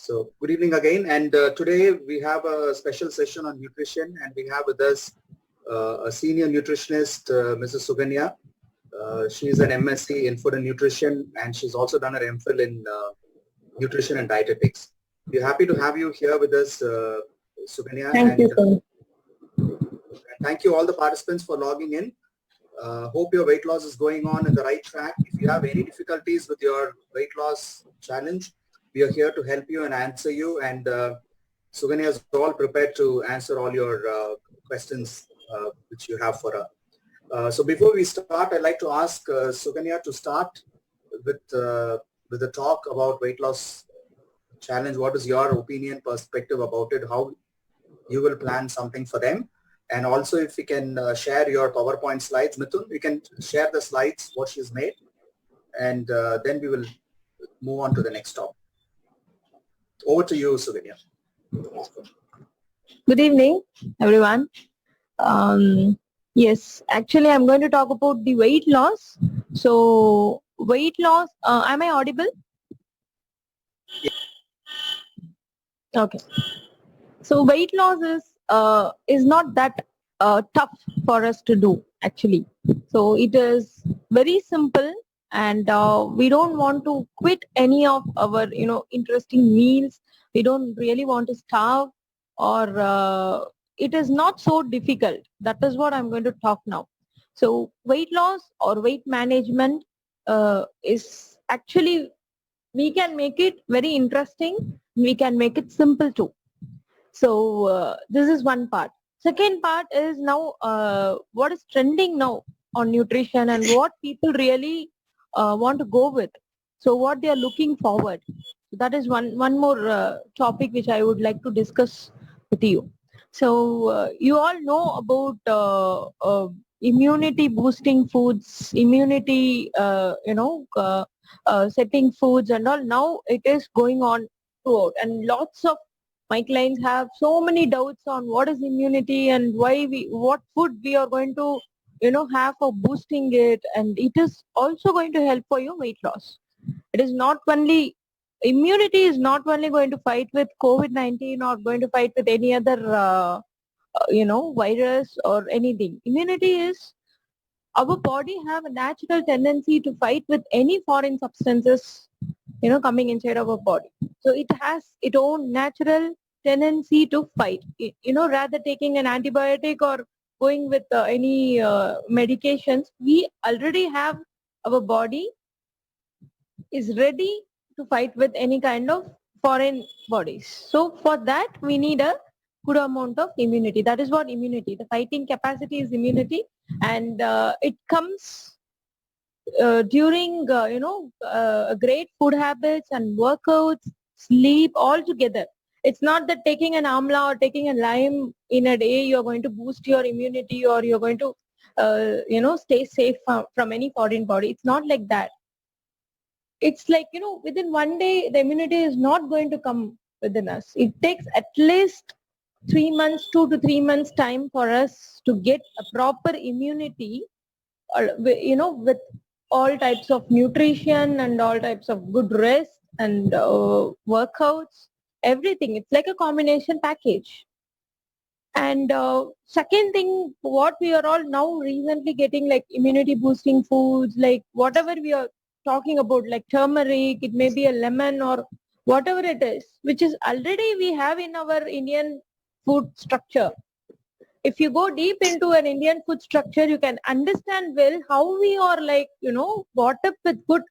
So good evening again, and today we have a special session on nutrition, and we have with us a senior nutritionist, Mrs. Suganya. She's an MSc in food and nutrition, and she's also done her MPhil in nutrition and dietetics. We're happy to have you here with us, Suganya. Thank you, sir. Thank you all the participants for logging in. Hope your weight loss is going on in the right track. If you have any difficulties with your weight loss challenge, we are here to help you and answer you. And Suganya is all prepared to answer all your questions which you have for her. So before we start, I'd like to ask Suganya to start with the talk about weight loss challenge. What is your opinion, perspective about it? How you will plan something for them? And also if you can share your PowerPoint slides. Mithun, you can share the slides, what she's made, and then we will move on to the next topic. Over to you, Suganya. Good evening, everyone. Yes, actually, I'm going to talk about the weight loss. So, weight loss, am I audible? Yeah. Okay. So, weight loss is not that tough for us to do, actually. So, it is very simple, and we don't want to quit any of our, interesting meals. We don't really want to starve, or it is not so difficult. That is what I'm going to talk now. So, weight loss or weight management is actually, we can make it very interesting. We can make it simple too. So this is one part. Second part is now what is trending now on nutrition and what people really want to go with. So what they are looking forward. That is one more topic which I would like to discuss with you. So you all know about immunity boosting foods, immunity setting foods and all. Now it is going on throughout, and lots of my clients have so many doubts on what is immunity and what food we are going to, have for boosting it, and it is also going to help for your weight loss. It is not only, immunity is not only going to fight with COVID-19 or going to fight with any other, virus or anything. Immunity is, our body have a natural tendency to fight with any foreign substances coming inside our body. So it has its own natural tendency to fight. Rather taking an antibiotic or going with any medications, we already have, our body is ready to fight with any kind of foreign bodies. So for that, we need a good amount of immunity. That is what immunity, the fighting capacity is immunity, and it comes during great food habits and workouts, sleep, all together. It's not that taking an amla or taking a lime in a day you're going to boost your immunity or you're going to stay safe from any foreign body. It's not like that. It's like, within one day the immunity is not going to come within us. It takes at least 3 months, 2 to 3 months time for us to get a proper immunity, or with all types of nutrition and all types of good rest and workouts, everything. It's like a combination package. And second thing, what we are all now recently getting, like immunity boosting foods, like whatever we are talking about, like turmeric, it may be a lemon or whatever it is, which is already we have in our Indian food structure. If you go deep into an Indian food structure, you can understand well how we are brought up with good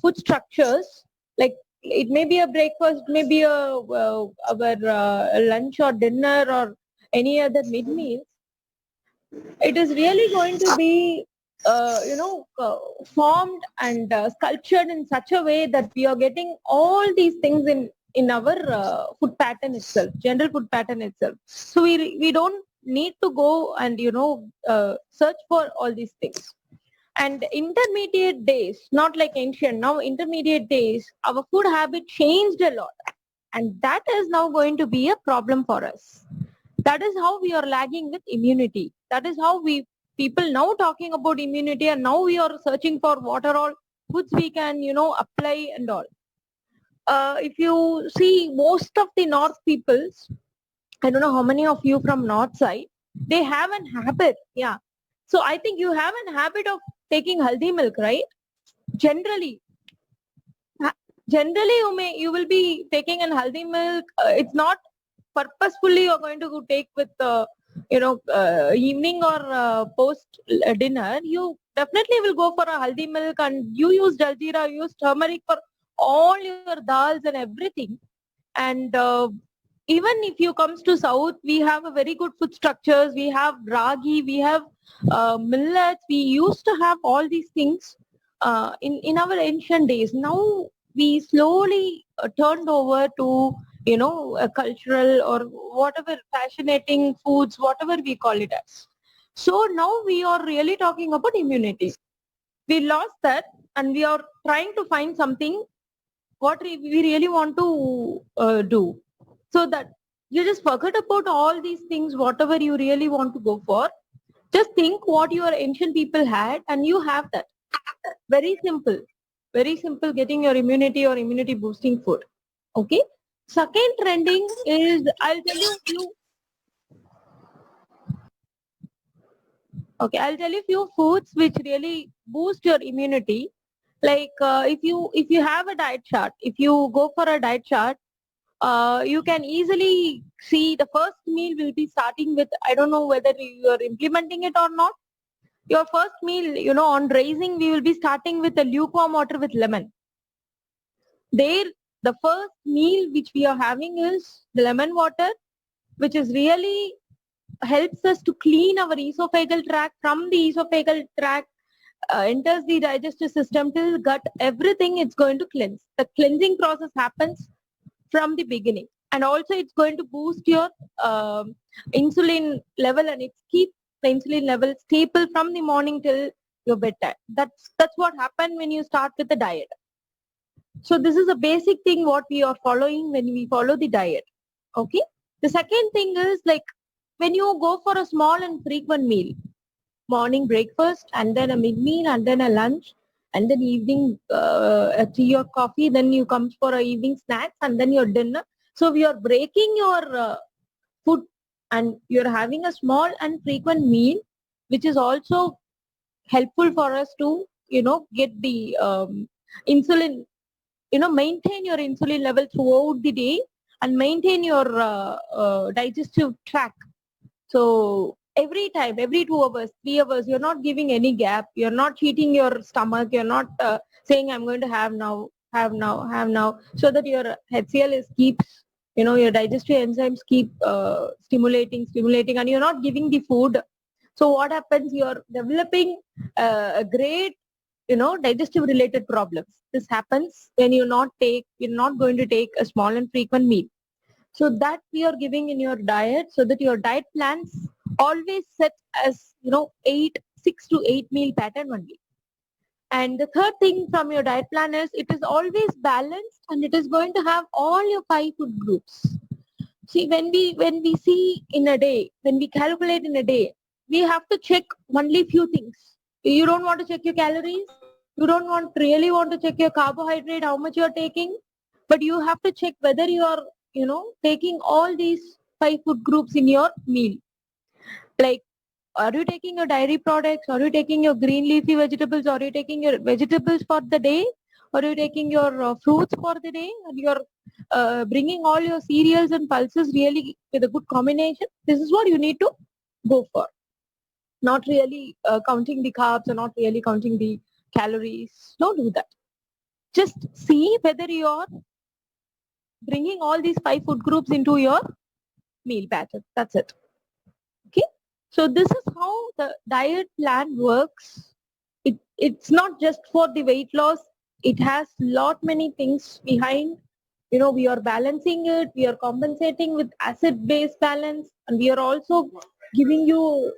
food structures. Like it may be a breakfast, maybe our lunch or dinner or any other mid-meal. It is really going to be, formed and sculptured in such a way that we are getting all these things in our food pattern itself, general food pattern itself. So we don't need to go and search for all these things. And intermediate days, not like ancient, now intermediate days, our food habit changed a lot, and that is now going to be a problem for us. That is how we are lagging with immunity. That is how people now talking about immunity, and now we are searching for what are all foods we can apply and all. if you see most of the North peoples, I don't know how many of you from North side, they have an habit. Yeah. So I think you have an habit of taking haldi milk, right? Generally, generally you will be taking an haldi milk. It's not purposefully you're going to go take with evening or post dinner. You definitely will go for a haldi milk, and you use jaljeera, you use turmeric for all your dals and everything. And even if you comes to south, we have a very good food structures. We have ragi, we have millets. We used to have all these things in our ancient days. Now we slowly turned over to a cultural or whatever fascinating foods, whatever we call it as. So now we are really talking about immunity. We lost that, and we are trying to find something what we really want to do. So that you just forget about all these things, whatever you really want to go for. Just think what your ancient people had, and you have that. Very simple. Very simple getting your immunity or immunity boosting food. Okay. Second trending is, I'll tell you few foods which really boost your immunity. Like if you have a diet chart, if you go for a diet chart, you can easily see the first meal will be starting with, I don't know whether you are implementing it or not. Your first meal, on raising, we will be starting with a lukewarm water with lemon. There, the first meal which we are having is the lemon water, which is really helps us to clean our esophageal tract. From the esophageal tract enters the digestive system till gut, everything it's going to cleanse. The cleansing process happens from the beginning, and also it's going to boost your insulin level, and it keeps the insulin level stable from the morning till your bedtime. That's what happened when you start with the diet. So this is a basic thing what we are following when we follow the diet. Okay. The second thing is, like, when you go for a small and frequent meal, morning breakfast and then a mid meal and then a lunch and then evening a tea or coffee, then you come for a evening snacks and then your dinner. So we are breaking your food, and you're having a small and frequent meal, which is also helpful for us to get the insulin, maintain your insulin level throughout the day and maintain your digestive tract. So every time, every 2 hours, 3 hours, you're not giving any gap. You're not cheating your stomach. You're not saying I'm going to have now, have now, so that your HCl is keeps, your digestive enzymes keep stimulating, and you're not giving the food. So what happens? You're developing a great, digestive related problems. This happens when you're not going to take a small and frequent meal. So that we are giving in your diet, so that your diet plans always set as 6 to 8 meal pattern only. And the third thing from your diet plan is, it is always balanced, and it is going to have all your 5 food groups. See, when we see in a day, when we calculate in a day, we have to check only few things. You don't want to check your calories. You don't really want to check your carbohydrate, how much you are taking, but you have to check whether you are taking all these 5 food groups in your meal. Like, are you taking your dairy products? Are you taking your green leafy vegetables? Are you taking your vegetables for the day? Are you taking your fruits for the day? And you're bringing all your cereals and pulses really with a good combination? This is what you need to go for. Not really counting the carbs or not really counting the calories. Don't do that. Just see whether you're bringing all these 5 food groups into your meal pattern. That's it. Okay. So this is how the diet plan works. It's not just for the weight loss. It has lot many things behind. We are balancing it. We are compensating with acid-base balance, and we are also giving you,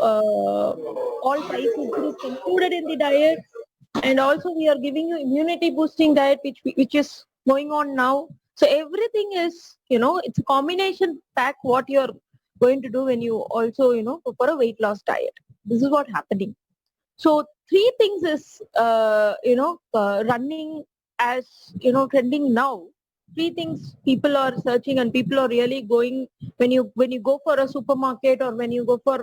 all 5 food groups included in the diet. And also we are giving you immunity boosting diet, which is going on now. So everything is, it's a combination pack what you're going to do when you also, go for a weight loss diet. This is what happening. So 3 things is, running as trending now. Three things people are searching and people are really going when you go for a supermarket or when you go for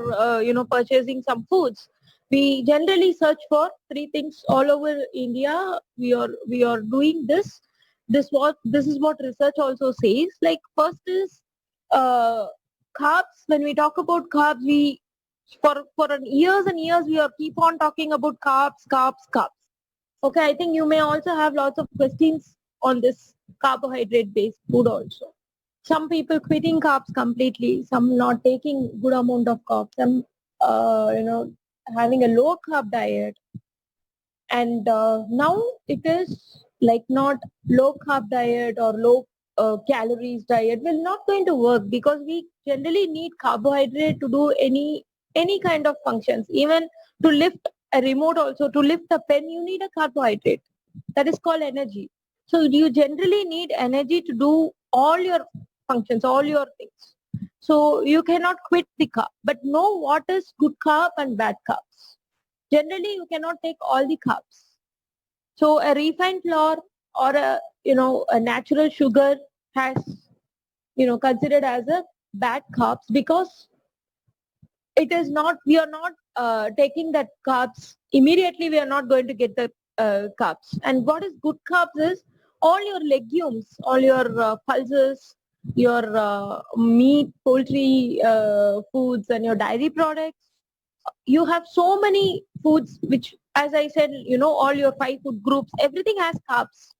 purchasing some foods. We generally search for three things all over India. We are doing this. This is what research also says. Like first is uh, carbs. When we talk about carbs, we for years and years we are keep on talking about carbs. Okay, I think you may also have lots of questions on this carbohydrate-based food also. Some people quitting carbs completely, some not taking good amount of carbs, some having a low carb diet, and now it is like not low carb diet or low calories diet will not going to work because we generally need carbohydrate to do any kind of functions. Even to lift a remote, also to lift a pen, you need a carbohydrate. That is called energy. So you generally need energy to do all your functions, all your things. So you cannot quit the carb, but know what is good carb and bad carbs. Generally, you cannot take all the carbs. So a refined flour or a natural sugar has considered as a bad carbs because it is not, we are not taking that carbs immediately. We are not going to get the carbs. And what is good carbs is all your legumes, all your pulses, your meat, poultry foods, and your dairy products. You have so many foods which, as I said, all your 5 food groups, everything has carbs.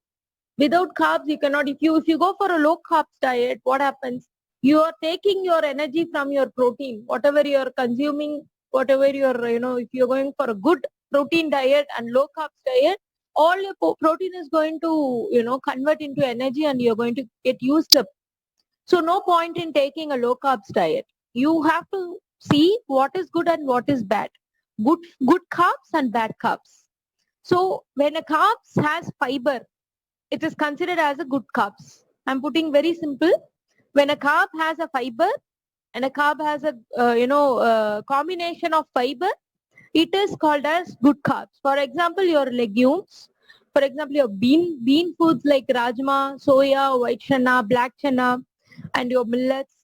Without carbs, you cannot. If you go for a low carbs diet, what happens? You are taking your energy from your protein, whatever you are consuming, whatever you're, if you're going for a good protein diet and low carbs diet, all your protein is going to, convert into energy and you're going to get used up. So no point in taking a low carbs diet. You have to see what is good and what is bad. Good carbs and bad carbs. So when a carbs has fiber, it is considered as a good carbs. I'm putting very simple. When a carb has a fiber and a carb has a combination of fiber, it is called as good carbs. For example, your legumes, for example, your bean foods like rajma, soya, white chana, black chana, and your millets.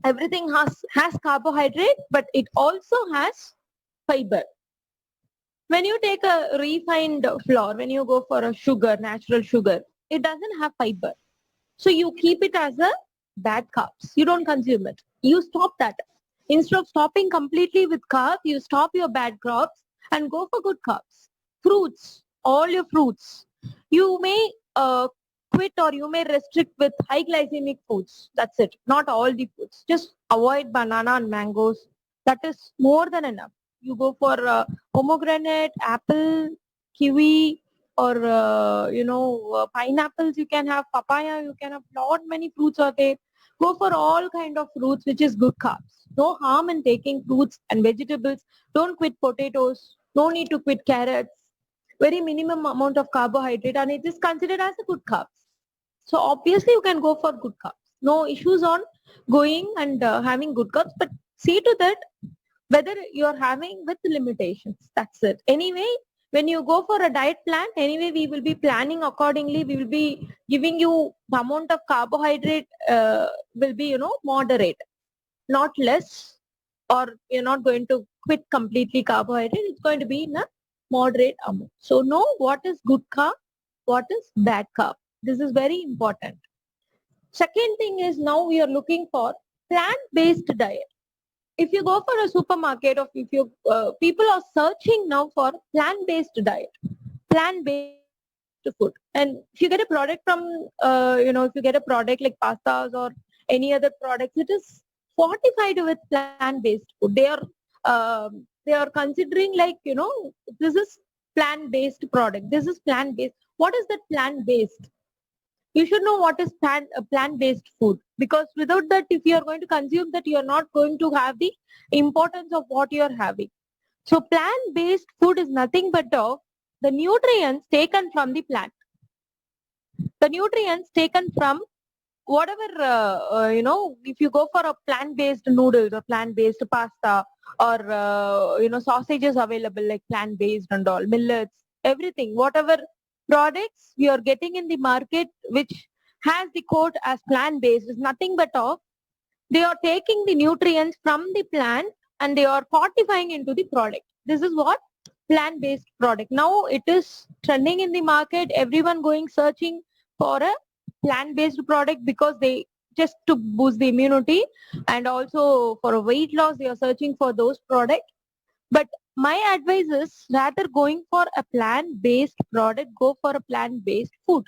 Everything has carbohydrate, but it also has fiber. When you take a refined flour, when you go for a sugar, natural sugar, it doesn't have fiber. So you keep it as a bad carbs. You don't consume it. You stop that. Instead of stopping completely with carbs, you stop your bad carbs and go for good carbs. Fruits, all your fruits. You may quit or you may restrict with high glycemic foods. That's it. Not all the foods. Just avoid banana and mangoes. That is more than enough. You go for pomegranate, apple, kiwi, or pineapples. You can have papaya. You can have lot many fruits are there. Go for all kind of fruits, which is good carbs. No harm in taking fruits and vegetables. Don't quit potatoes. No need to quit carrots. Very minimum amount of carbohydrate, and it is considered as a good carbs. So obviously you can go for good carbs. No issues on going and having good carbs, but see to that whether you're having with limitations. That's it. Anyway, when you go for a diet plan, anyway, we will be planning accordingly. We will be giving you the amount of carbohydrate will be, moderate, not less, or you're not going to quit completely carbohydrate. It's going to be in a moderate amount. So know what is good carb, what is bad carb. This is very important. Second thing is now we are looking for plant-based diet. If you go for a supermarket or if you people are searching now for plant-based diet, plant-based food. And if you get a product from, if you get a product like pastas or any other products, it is fortified with plant-based food. They are considering like, this is plant-based product. This is plant-based. What is that plant-based? You should know what is plant-based food, because without that, if you are going to consume that, you are not going to have the importance of what you are having. So plant-based food is nothing but of the nutrients taken from the plant. The nutrients taken from whatever, if you go for a plant-based noodles or plant-based pasta or, sausages available like plant-based and all, millets, everything, whatever products we are getting in the market which has the quote as plant-based is nothing but of they are taking the nutrients from the plant and they are fortifying into the product. This is what plant-based product. Now it is trending in the market, everyone going searching for a plant-based product because they just to boost the immunity and also for a weight loss they are searching for those products. But my advice is rather going for a plant-based product, go for a plant-based food.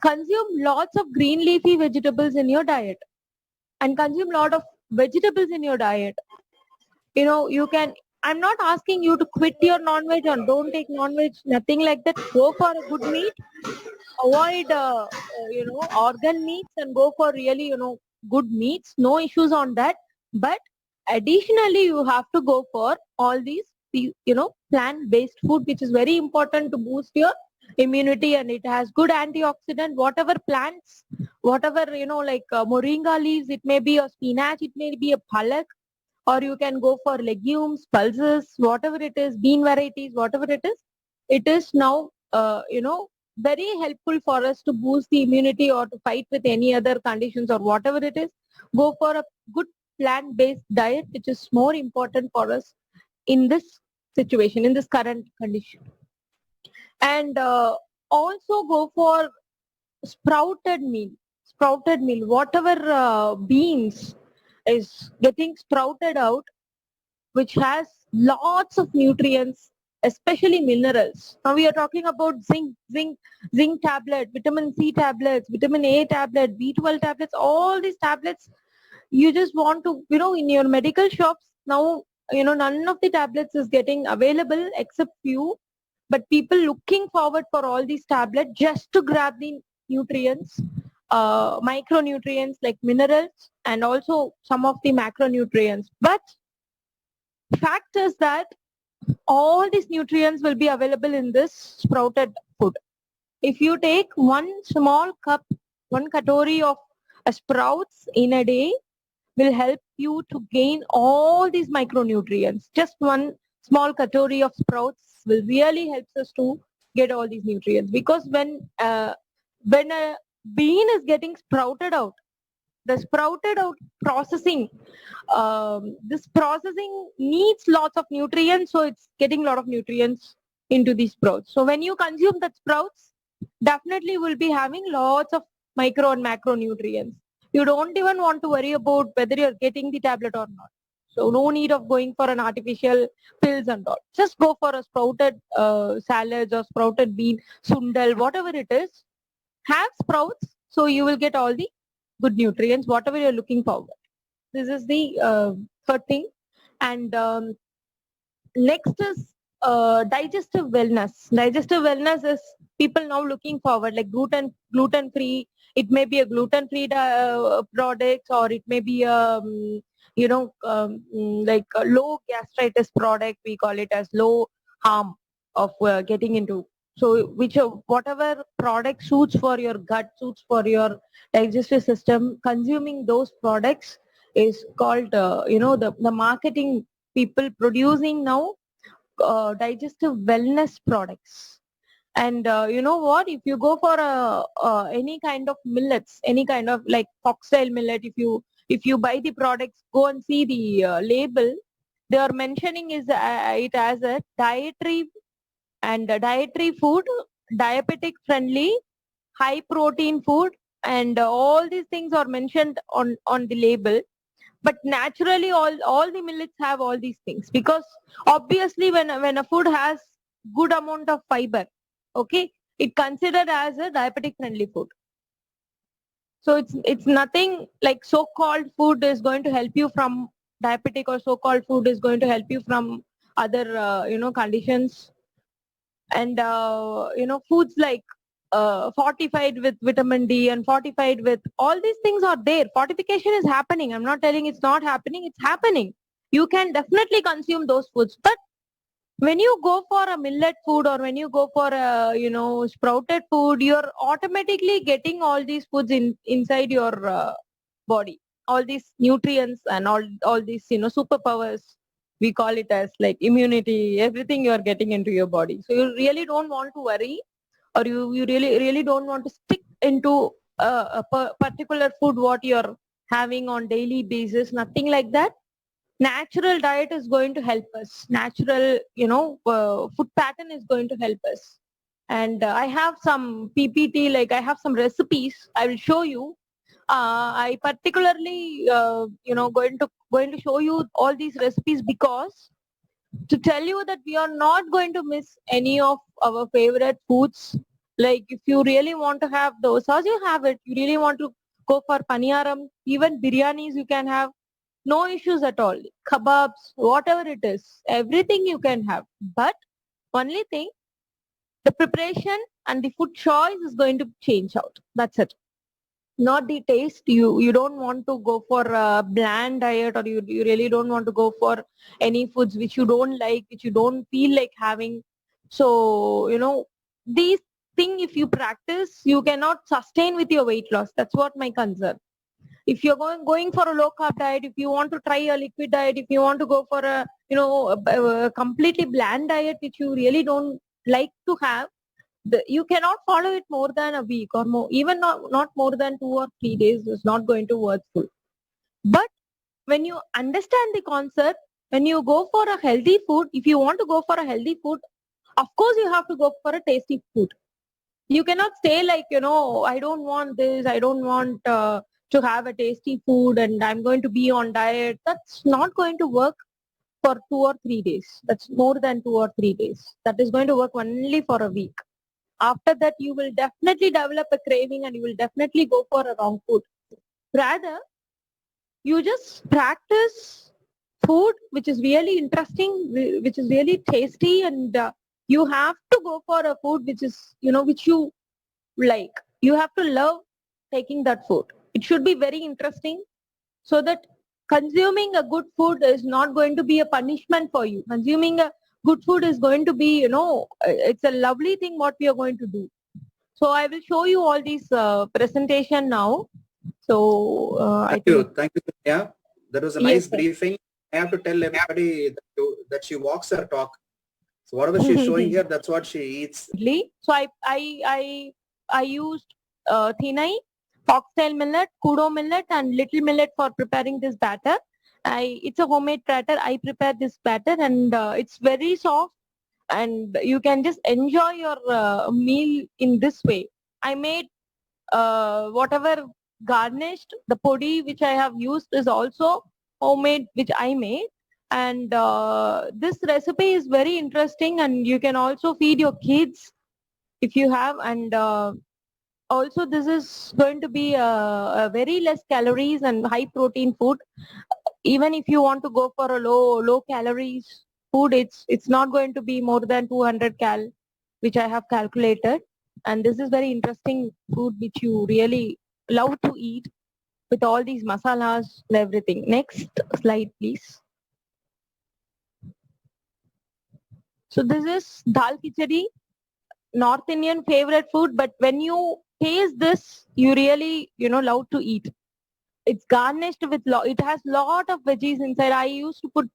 Consume lots of green leafy vegetables in your diet and consume lot of vegetables in your diet. You can, I'm not asking you to quit your non-veg or don't take non-veg, nothing like that. Go for a good meat, avoid, organ meats and go for really, good meats, no issues on that. But additionally, you have to go for all these, plant-based food, which is very important to boost your immunity and it has good antioxidant, whatever plants, whatever, moringa leaves, it may be a spinach, it may be a palak, or you can go for legumes, pulses, whatever it is, bean varieties, whatever it is now, very helpful for us to boost the immunity or to fight with any other conditions or whatever it is. Go for a good plant-based diet, which is more important for us in this situation, in this current condition. And also go for sprouted meal, whatever beans is getting sprouted out, which has lots of nutrients, especially minerals. Now we are talking about zinc tablet, vitamin C tablets, vitamin A tablet, B12 tablets, all these tablets. You just want to, in your medical shops now, none of the tablets is getting available except few, but people looking forward for all these tablets just to grab the nutrients, micronutrients like minerals and also some of the macronutrients. But fact is that all these nutrients will be available in this sprouted food. If you take one small cup, one katori of sprouts in a day will help you to gain all these micronutrients. Just one small katori of sprouts will really help us to get all these nutrients, because when a bean is getting sprouted out, the sprouted out processing, this processing needs lots of nutrients, so it's getting a lot of nutrients into these sprouts. So when you consume that sprouts, definitely will be having lots of micro and macronutrients. You don't even want to worry about whether you're getting the tablet or not. So no need of going for an artificial pills and all. Just go for a sprouted salads or sprouted bean, sundal, whatever it is. Have sprouts, so you will get all the good nutrients, whatever you're looking forward. This is the third thing. And next is digestive wellness. Digestive wellness is people now looking forward, like gluten free. It may be a gluten free product, or it may be like a low gastritis product. We call it as low harm of getting into. So whatever product suits for your gut, suits for your digestive system, consuming those products is called, the marketing people producing now digestive wellness products. And you know what, if you go for any kind of millets, any kind of like foxtail millet, if you buy the products, go and see the label, they are mentioning is it as a dietary food, diabetic friendly, high protein food, and all these things are mentioned on the label. But naturally all the millets have all these things, because obviously when a food has good amount of fiber, okay, it considered as a diabetic friendly food. So it's nothing like so-called food is going to help you from diabetic, or so-called food is going to help you from other conditions. And foods like fortified with vitamin D and fortified with all these things are there. Fortification is happening. I'm not telling it's not happening. It's happening. You can definitely consume those foods. But when you go for a millet food, or when you go for a sprouted food, you're automatically getting all these foods inside your body, all these nutrients and all these superpowers We call it as like immunity, everything you are getting into your body. So you really don't want to worry, or you really don't want to stick into a particular food what you're having on daily basis, nothing like that. Natural diet is going to help us. Natural, food pattern is going to help us. And I have some PPT, like I have some recipes. I will show you. I particularly, going to show you all these recipes because to tell you that we are not going to miss any of our favorite foods. Like if you really want to have dosas, you have it. You really want to go for paniyaram, even biryanis you can have. No issues at all. Kebabs, whatever it is, everything you can have. But only thing, the preparation and the food choice is going to change out. That's it. Not the taste. You don't want to go for a bland diet, or you really don't want to go for any foods which you don't like, which you don't feel like having. So, these thing if you practice, you cannot sustain with your weight loss. That's what my concern. If you're going for a low carb diet, if you want to try a liquid diet, if you want to go for a completely bland diet which you really don't like to have, you cannot follow it more than a week or more, even not more than 2 or 3 days. Is not going to worthful. But when you understand the concept, when you go for a healthy food, if you want to go for a healthy food, of course you have to go for a tasty food. You cannot say like, I don't want this, I don't want to have a tasty food and I'm going to be on diet. That's not going to work for 2 or 3 days. That's more than 2 or 3 days. That is going to work only for a week. After that, you will definitely develop a craving and you will definitely go for a wrong food. Rather, you just practice food which is really interesting, which is really tasty, and you have to go for a food which is, which you like. You have to love taking that food. It should be very interesting so that consuming a good food is not going to be a punishment for you. Consuming a good food is going to be, it's a lovely thing what we are going to do. So I will show you all these presentation now. So I think. Thank you, Sonia. That was a Yes, nice sir. briefing. I have to tell everybody that she walks her talk. So whatever she's showing here, that's what she eats. So I used thinai, foxtail millet, kudo millet, and little millet for preparing this batter. It's a homemade batter. I prepared this batter, and it's very soft, and you can just enjoy your meal in this way. I made whatever garnished. The podi which I have used is also homemade, which I made. And this recipe is very interesting, and you can also feed your kids if you have. And also this is going to be a very less calories and high protein food. Even if you want to go for a low calories food, it's not going to be more than 200 cal, which I have calculated. And this is very interesting food which you really love to eat with all these masalas and everything. Next slide, please. So this is dal khichdi, North Indian favorite food, but when you taste this, you really, love to eat. It's garnished with, it has lot of veggies inside. I used to put,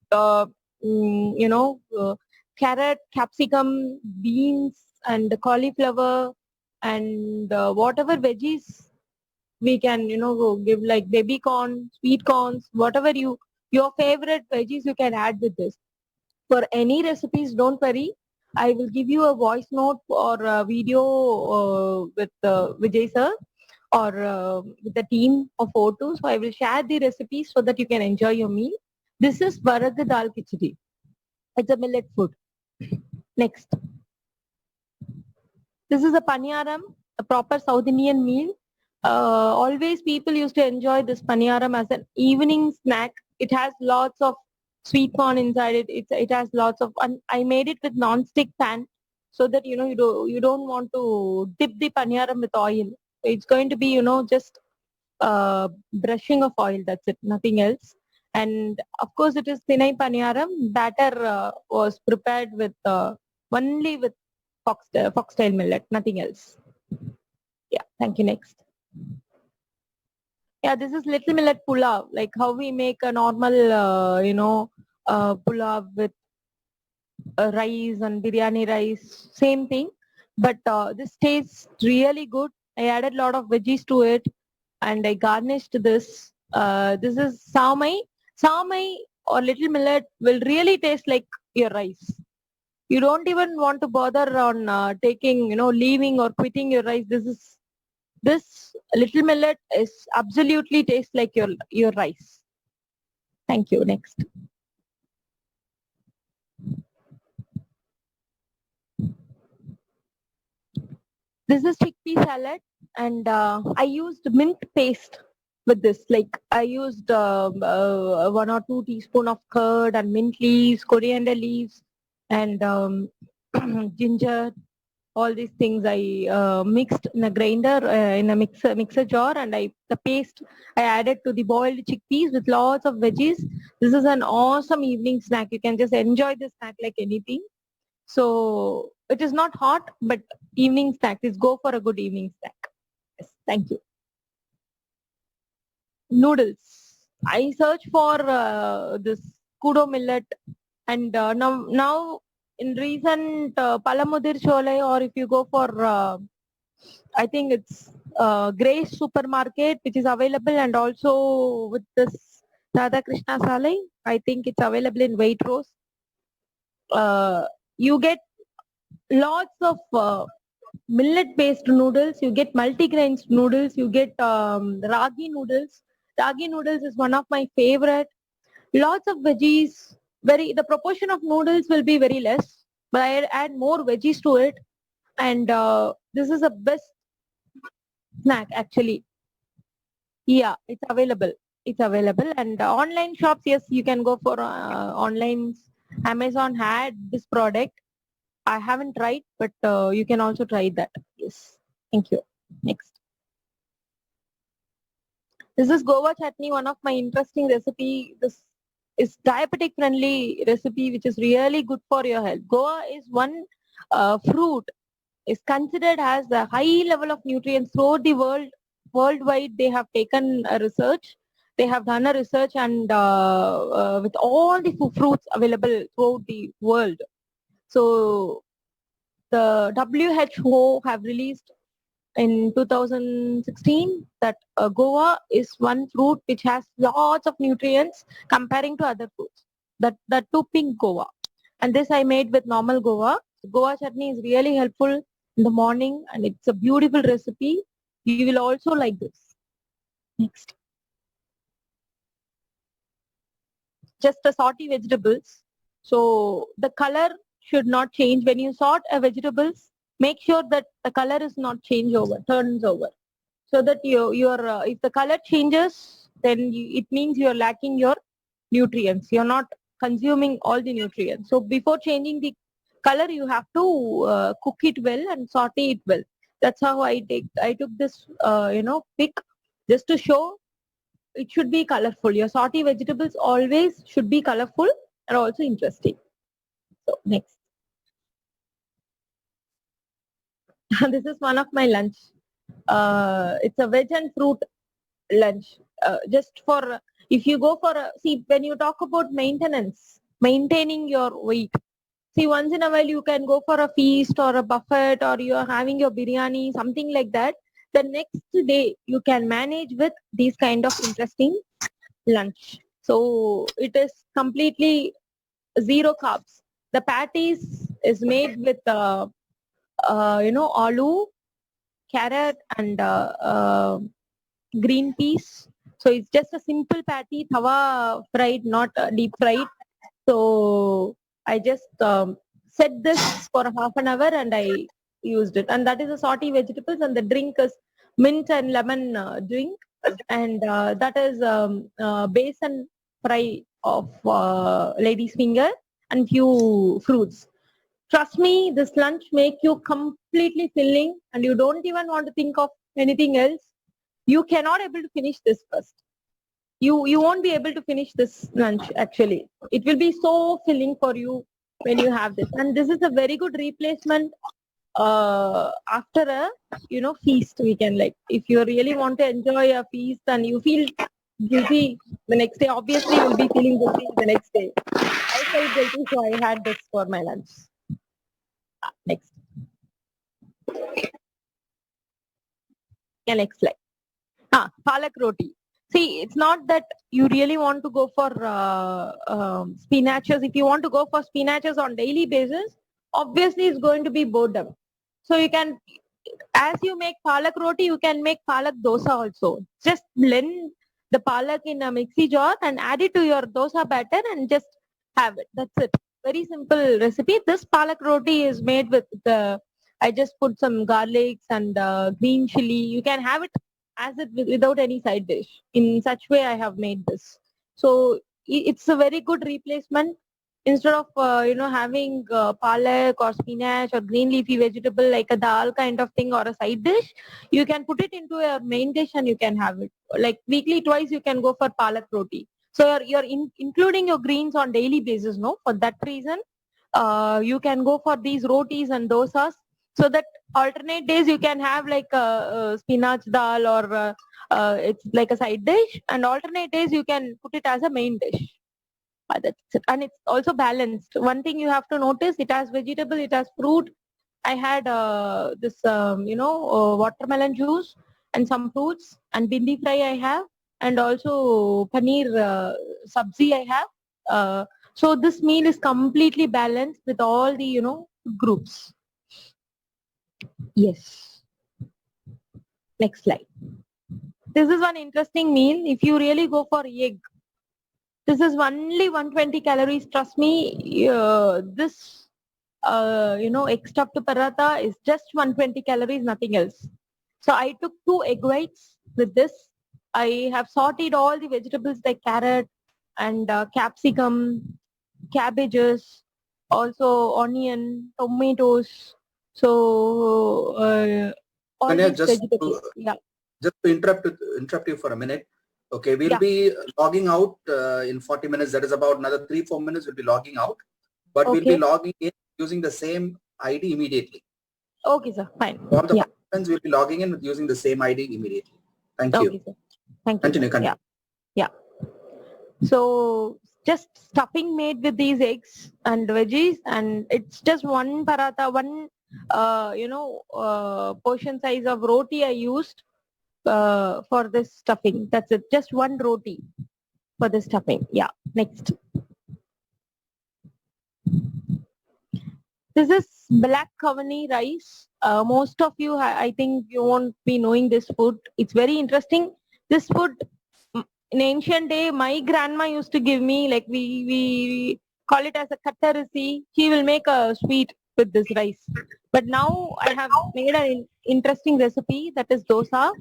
carrot, capsicum, beans, and cauliflower, and whatever veggies we can, give, like baby corn, sweet corns, whatever your favorite veggies you can add with this. For any recipes, don't worry. I will give you a voice note or a video with Vijay sir, or with the team of O2. So I will share the recipes so that you can enjoy your meal. This is Varad Dal Khichdi. It's a millet food. Next. This is a paniyaram, a proper South Indian meal. Always people used to enjoy this paniyaram as an evening snack. It has lots of sweet corn inside it. It has lots of. I made it with non-stick pan so that you don't want to dip the paniyaram with oil. It's going to be just brushing of oil. That's it, nothing else. And of course, it is thinai paniyaram. Batter was prepared with only with foxtail millet, nothing else. Yeah, thank you. Next. Yeah, this is little millet pulao, like how we make a normal, pulao with rice and biryani rice, same thing. But this tastes really good. I added a lot of veggies to it and I garnished this. This is saumai. Saumai or little millet will really taste like your rice. You don't even want to bother on taking, leaving or quitting your rice. This little millet is absolutely tastes like your rice. Thank you. Next. This is chickpea salad, and I used mint paste with this. Like I used 1 or 2 teaspoon of curd and mint leaves, coriander leaves, and ginger. All these things I mixed in a grinder, in a mixer jar, and the paste I added to the boiled chickpeas with lots of veggies. This is an awesome evening snack. You can just enjoy this snack like anything. So it is not hot, but evening snack is go for a good evening snack. Yes, thank you. Noodles. I search for this kudo millet, and now in recent Palamudir Chole, or if you go for I think it's Grace Supermarket, which is available, and also with this Radha Krishna Salai, I think it's available in Waitrose. You get lots of millet-based noodles. You get multigrain noodles. You get ragi noodles. Ragi noodles is one of my favorite. Lots of veggies. The proportion of noodles will be very less, but I add more veggies to it, and this is the best snack actually. Yeah, it's available. It's available, and online shops. Yes, you can go for online. Amazon had this product. I haven't tried, but you can also try that. Yes. Thank you. Next. This is Goa chutney, one of my interesting recipe. This is diabetic friendly recipe, which is really good for your health. Goa is one fruit is considered as the high level of nutrients throughout the world. Worldwide, they have taken a research. They have done a research, and with all the fruits available throughout the world. So the WHO have released in 2016 that Goa is one fruit which has lots of nutrients comparing to other fruits. That too pink Goa. And this I made with normal Goa. Goa chutney is really helpful in the morning, and it's a beautiful recipe. You will also like this. Next. Just a sauté vegetables. So the color should not change when you sort a vegetables. Make sure that the color is not turns over, so that your if the color changes, then it means you're lacking your nutrients. You're not consuming all the nutrients. So before changing the color, you have to cook it well and saute it well. That's how I took this pick just to show it should be colorful. Your saute vegetables always should be colorful and also interesting. So next. This is one of my lunch. It's a veg and fruit lunch. Just for if you go for see, when you talk about maintaining your weight. See, once in a while you can go for a feast or a buffet, or you are having your biryani, something like that. The next day you can manage with these kind of interesting lunch. So it is completely zero carbs. The patties is made with aloo, carrot, and green peas. So it's just a simple patty, tawa fried, not deep fried. So I just set this for half an hour and I used it. And that is a saute vegetables, and the drink is mint and lemon drink. And that is basin fry of lady's finger and few fruits. Trust me, this lunch make you completely filling, and you don't even want to think of anything else. You cannot able to finish this first. You won't be able to finish this lunch actually. It will be so filling for you when you have this. And this is a very good replacement after a feast. We can, like, if you really want to enjoy a feast and you feel guilty the next day. Obviously, you will be feeling guilty the next day. I felt guilty, so I had this for my lunch. Next. Yeah, next slide. Palak roti. See, it's not that you really want to go for spinaches. If you want to go for spinaches on daily basis, obviously it's going to be boredom. So you can, as you make palak roti, you can make palak dosa also. Just blend the palak in a mixie jar and add it to your dosa batter and just have it. That's it. Very simple recipe. This palak roti is made with I just put some garlics and green chili. You can have it as it without any side dish. In such way, I have made this. So it's a very good replacement. Instead of having palak or spinach or green leafy vegetable like a dal kind of thing or a side dish, you can put it into a main dish and you can have it. Like weekly twice you can go for palak roti. So including your greens on daily basis. No, for that reason, you can go for these rotis and dosas. So that alternate days you can have like a spinach dal or it's like a side dish, and alternate days you can put it as a main dish. That's it. And it's also balanced. One thing you have to notice, it has vegetable, it has fruit. I had this, watermelon juice and some fruits, and bindi fry I have, and also paneer sabzi I have. So this meal is completely balanced with all the, groups. Yes. Next slide. This is one interesting meal. If you really go for egg, this is only 120 calories. Trust me, this egg stuffed paratha is just 120 calories, nothing else. So I took 2 egg whites with this. I have sauteed all the vegetables like carrot and capsicum, cabbages, also onion, tomatoes. So all Tanya, these vegetables. Yeah. just to interrupt you for a minute. Okay, we'll Yeah. be logging out in 40 minutes. That is about another 3-4 minutes. We'll be logging out, but we'll be Okay. logging in using the same ID immediately. Okay, sir. Fine. All the Yeah. participants will be logging in using the same ID immediately. Thank you. Okay, sir. Thank you. Continue. Yeah. Yeah. So just stuffing made with these eggs and veggies, and it's just one paratha, one portion size of roti I used for this stuffing. That's it. Just one roti for the stuffing. Yeah. Next. This is black kavani rice. Most of you, I think you won't be knowing this food. It's very interesting. This food, in ancient day, my grandma used to give me, like we call it as a kattarisi. She will make a sweet with this rice. But now I have made an interesting recipe, that is dosa.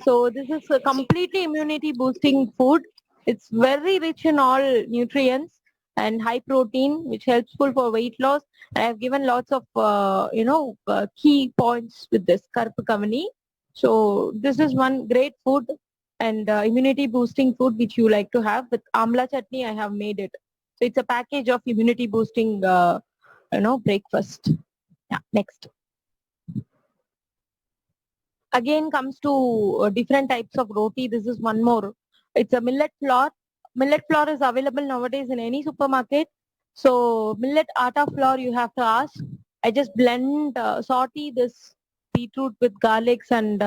So this is a completely immunity boosting food. It's very rich in all nutrients and high protein, which helpful for weight loss. And I've given lots of key points with this karp kavani. So this is one great food and immunity boosting food which you like to have. With amla chutney, I have made it. So it's a package of immunity boosting, breakfast. Yeah. Next. Again comes to different types of roti. This is one more. It's a millet flour. Millet flour is available nowadays in any supermarket. So millet atta flour you have to ask. I just blend, saute this beetroot with garlics and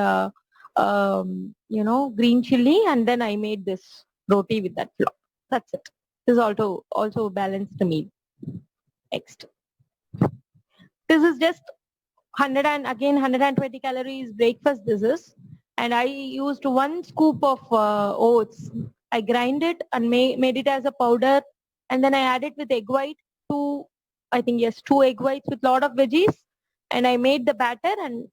green chili, and then I made this roti with that flour. That's it. This is also balanced meal. Next. This is just 120 calories breakfast this is, and I used 1 scoop of oats. I grind it and made it as a powder, and then I added with egg white, 2 egg whites with lot of veggies, and I made the batter, and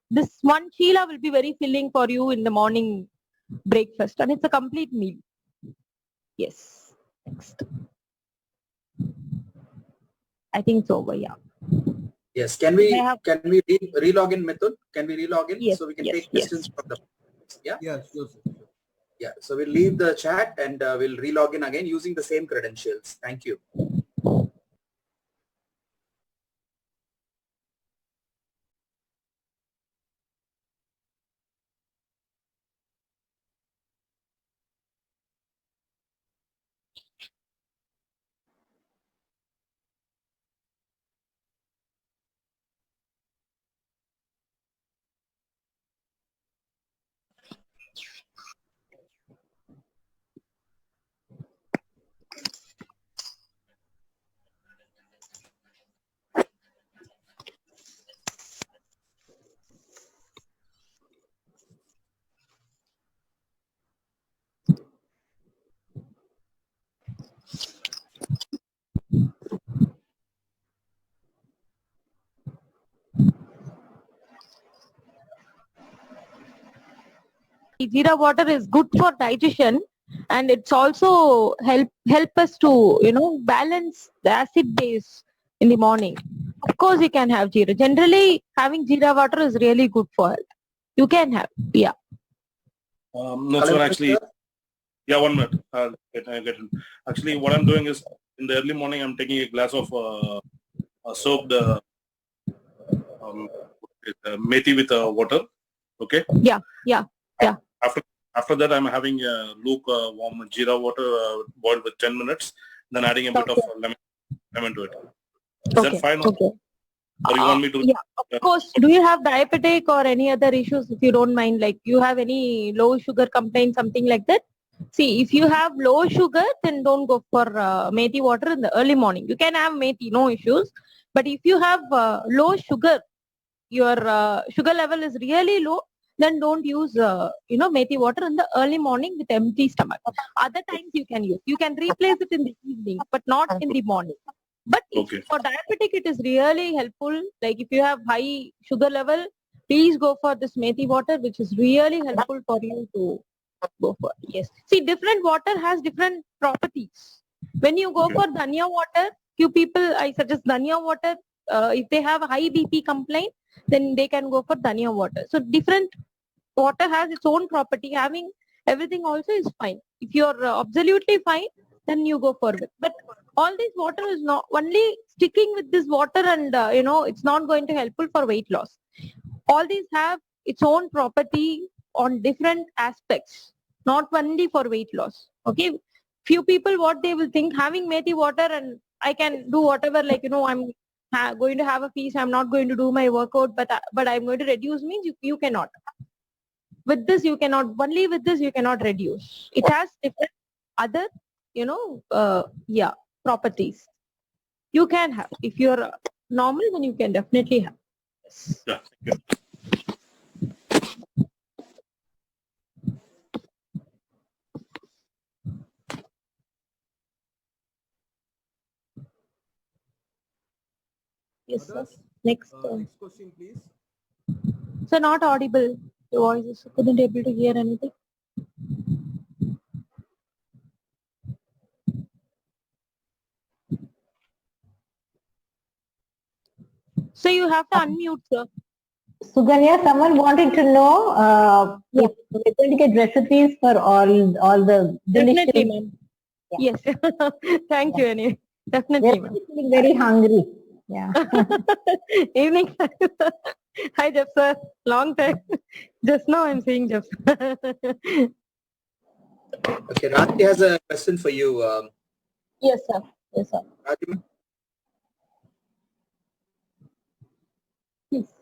this one chila will be very filling for you in the morning breakfast, and it's a complete meal. Yes. Next. I think it's over. Yeah. Yes. Can we relog in, Mithun? Can we relog in Yes, so we can yes, take yes. questions from the yeah? Yes, yes. Yeah. So we'll leave the chat and we'll relog in again using the same credentials. Thank you. Jeera water is good for digestion, and it's also help us to balance the acid base in the morning. Of course, you can have Jeera. Generally, having Jeera water is really good for health. You can have, yeah. No, sir. Actually, yeah. 1 minute. I get it. Actually, what I'm doing is in the early morning, I'm taking a glass of soaked methi with water. Okay. Yeah. After that, I'm having lukewarm Jeera water boiled with 10 minutes. Then adding a bit of lemon to it. Is that fine? Okay. Or you want me to? Yeah, of course. Do you have diabetic or any other issues, if you don't mind? Like, you have any low sugar complaint, something like that? See, if you have low sugar, then don't go for methi water in the early morning. You can have methi, no issues. But if you have low sugar, your sugar level is really low, then don't use methi water in the early morning with empty stomach. Other times you can use. You can replace it in the evening, but not in the morning. But for diabetic, it is really helpful. Like, if you have high sugar level, please go for this methi water, which is really helpful for you to go for. Yes. See, different water has different properties. When you go for dhania water, few people, I suggest dhania water. If they have high BP complaint, then they can go for dhania water. So different water has its own property. Having everything also is fine. If you are absolutely fine, then you go for it. But all this water is not only sticking with this water, and it's not going to helpful for weight loss. All these have its own property on different aspects, not only for weight loss. Okay. Few people, what they will think, having methi water and I can do whatever, like, I'm going to have a feast, I'm not going to do my workout, but I'm going to reduce, means you cannot. With this, you cannot, only with this, you cannot reduce. It has different other, properties. You can have. If you're normal, then you can definitely have. Yes. Yeah, thank you. Yes, sir. Next. Next question, please. So, not audible. Your voice is, couldn't able to hear anything. So you have to unmute, sir. Suganya, someone wanted to know if we're going to get recipes for all the delicious. Definitely, ma'am. Yeah. Yes. Thank you, anyway. Definitely, ma'am. We're feeling very hungry. Yeah. Evening. Hi, Jeff, sir. Long time. Just now I'm seeing Jeff. Okay, Raji has a question for you. Yes, sir. Yes, sir. Raji, Please.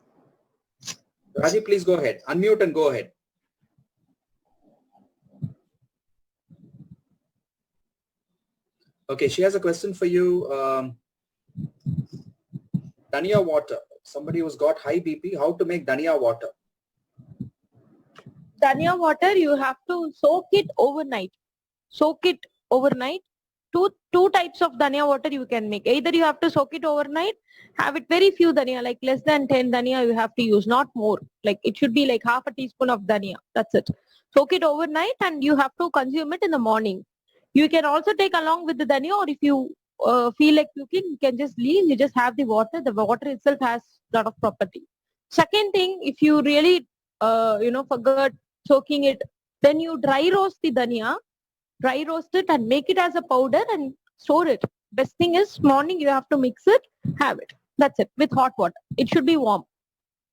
Raji, please go ahead. Unmute and go ahead. Okay, she has a question for you. Dhania water. Somebody who's got high BP, how to make dhania water? Dhania water, you have to soak it overnight. Soak it overnight. Two types of dhania water you can make. Either you have to soak it overnight, have it very few dhania, like less than 10 dhania you have to use, not more. Like, it should be like half a teaspoon of dhania. That's it. Soak it overnight and you have to consume it in the morning. You can also take along with the dhania, or if you feel like cooking, you can just leave. You just have the water. The water itself has a lot of property. Second thing, if you really forgot soaking it, then you dry roast the dhania. Dry roast it and make it as a powder and store it. Best thing is, morning you have to mix it, have it. That's it, with hot water. It should be warm.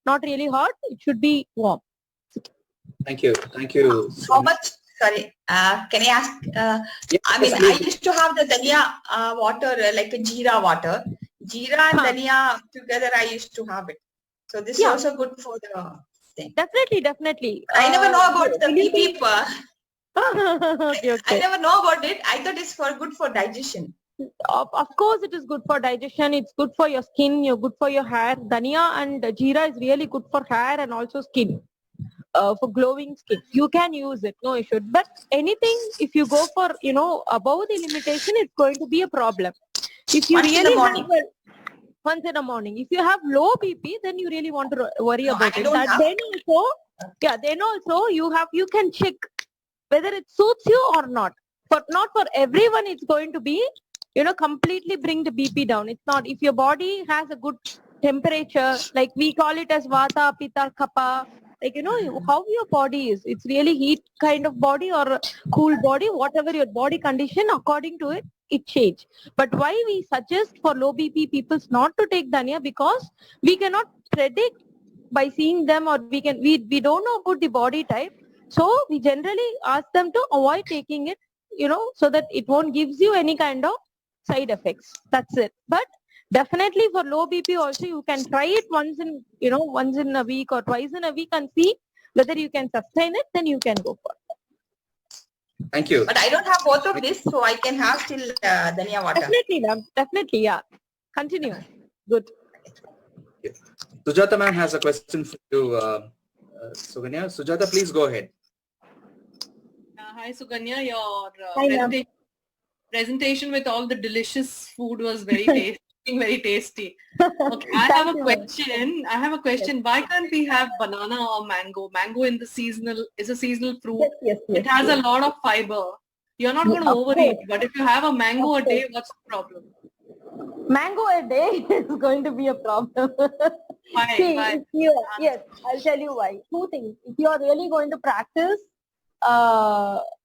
Not really hot, it should be warm. Thank you. Thank you. How much? Sorry, can I ask? Yes, I mean, please. I used to have the dhania water, like a jeera water. Jeera and dhania together, I used to have it. So this is also good for the thing. Definitely. I never know about the BP. Okay. I never know about it. I thought it's good for digestion. Of course, it is good for digestion. It's good for your skin. You're good for your hair. Dhania and jeera is really good for hair and also skin. For glowing skin, you can use it, no issue. But anything, if you go for above the limitation, it's going to be a problem. If you Only in the really morning. once in the morning. If you have low BP, then you really want to worry No, about I it. don't have. Then also you can check whether it suits you or not. But not for everyone it's going to be, completely bring the BP down. It's not. If your body has a good temperature, like we call it as Vata, Pitta, Kapha, like, how your body is. It's really heat kind of body or cool body, whatever your body condition, according to it, it change. But why we suggest for low BP people not to take dhania, because we cannot predict by seeing them, or we don't know about the body type. So we generally ask them to avoid taking it, so that it won't gives you any kind of side effects. That's it. But definitely for low BP also you can try it once in a week or twice in a week and see whether you can sustain it, then you can go for it. Thank you. But I don't have both of this, so I can have still dhania water. Definitely, ma'am. Definitely, yeah. Continue. Good. Sujata ma'am has a question for you, Suganya. Sujata, please go ahead. Hi Suganya, your Hi, presentation with all the delicious food was very tasty. Okay, I Thank have a you, question. Why can't we have banana or mango? Mango is a seasonal fruit. Yes. It has a lot of fiber. You're not going to Of overeat, course. but if you have a mango a Of day, course. what's the problem? Mango a day is going to be a problem. Why? See, Why? yes, I'll tell you why. Two things. If you are really going to practice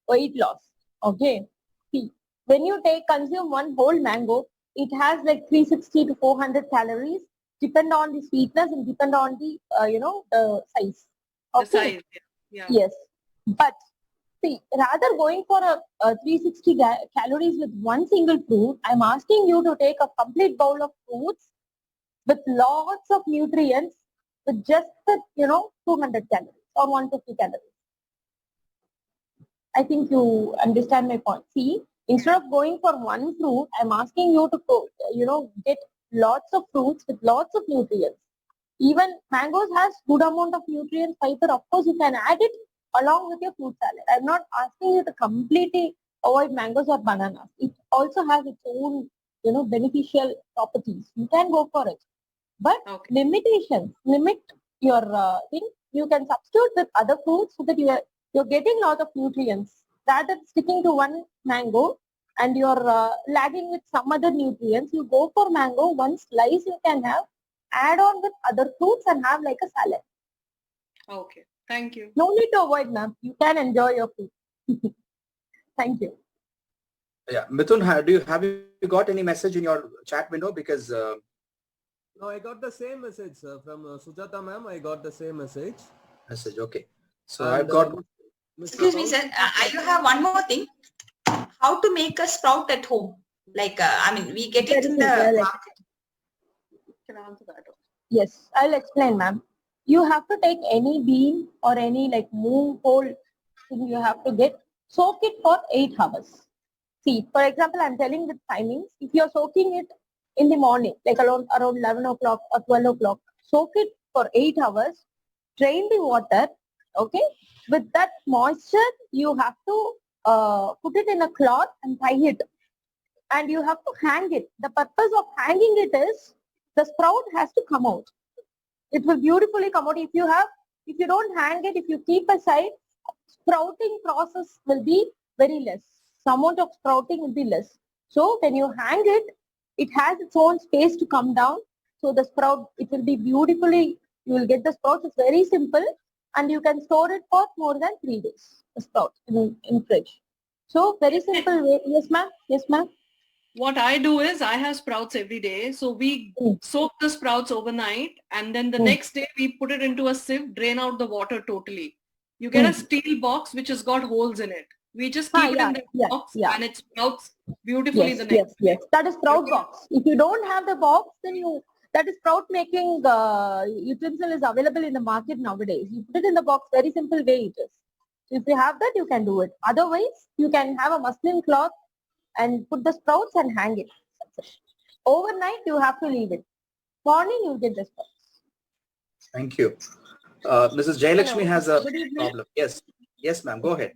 weight loss, okay. See, when you consume one whole mango, it has like 360 to 400 calories, depend on the sweetness and depend on the the size. The size. Yeah. Yes, but see, rather going for a 360 calories with one single fruit, I'm asking you to take a complete bowl of fruits with lots of nutrients with just the 200 calories or 150 calories. I think you understand my point. See, instead of going for one fruit, I'm asking you to go, get lots of fruits with lots of nutrients. Even mangoes has good amount of nutrients, fiber. Of course, you can add it along with your fruit salad. I'm not asking you to completely avoid mangoes or bananas. It also has its own, beneficial properties. You can go for it. But Okay. limitations, limit your thing. You can substitute with other fruits so that you're getting a lot of nutrients. Rather than sticking to one mango and you're lagging with some other nutrients, you go for mango, one slice you can have, add on with other fruits and have like a salad. Okay. Thank you. No need to avoid, ma'am. You can enjoy your food. Thank you. Yeah, Mithun, have you got any message in your chat window? Because No, I got the same message, sir. From Sujata ma'am, I got the same message. okay. So And, I've got. Excuse me, sir. I have one more thing. How to make a sprout at home? Like, we get it in the market. Can I answer that? Yes, I'll explain, ma'am. You have to take any bean or any like moong whole thing you have to get, soak it for 8 hours. See, for example, I'm telling the timings. If you're soaking it in the morning, like around 11 o'clock or 12 o'clock, soak it for 8 hours, drain the water, okay? With that moisture, you have to put it in a cloth and tie it. And you have to hang it. The purpose of hanging it is the sprout has to come out. It will beautifully come out. If you don't hang it, if you keep aside, sprouting process will be very less. The amount of sprouting will be less. So when you hang it, it has its own space to come down. So the sprout, it will be beautifully, you will get the sprouts. It's very simple and you can store it for more than 3 days, the sprout in fridge. So very simple way. Yes, ma'am. Yes, ma'am. What I do is I have sprouts every day. So we soak the sprouts overnight and then the next day we put it into a sieve, drain out the water totally. You get a steel box which has got holes in it. We just keep it in the box and it sprouts beautifully the next day. Yes, that is sprout box. If you don't have the box, then that is sprout making utensil is available in the market nowadays. You put it in the box, very simple way it is. So if you have that, you can do it. Otherwise, you can have a muslin cloth and put the sprouts and hang it. Overnight, you have to leave it. Morning, you get the sprouts. Thank you. Mrs. Jayalakshmi has a problem. Yes, ma'am. Go ahead.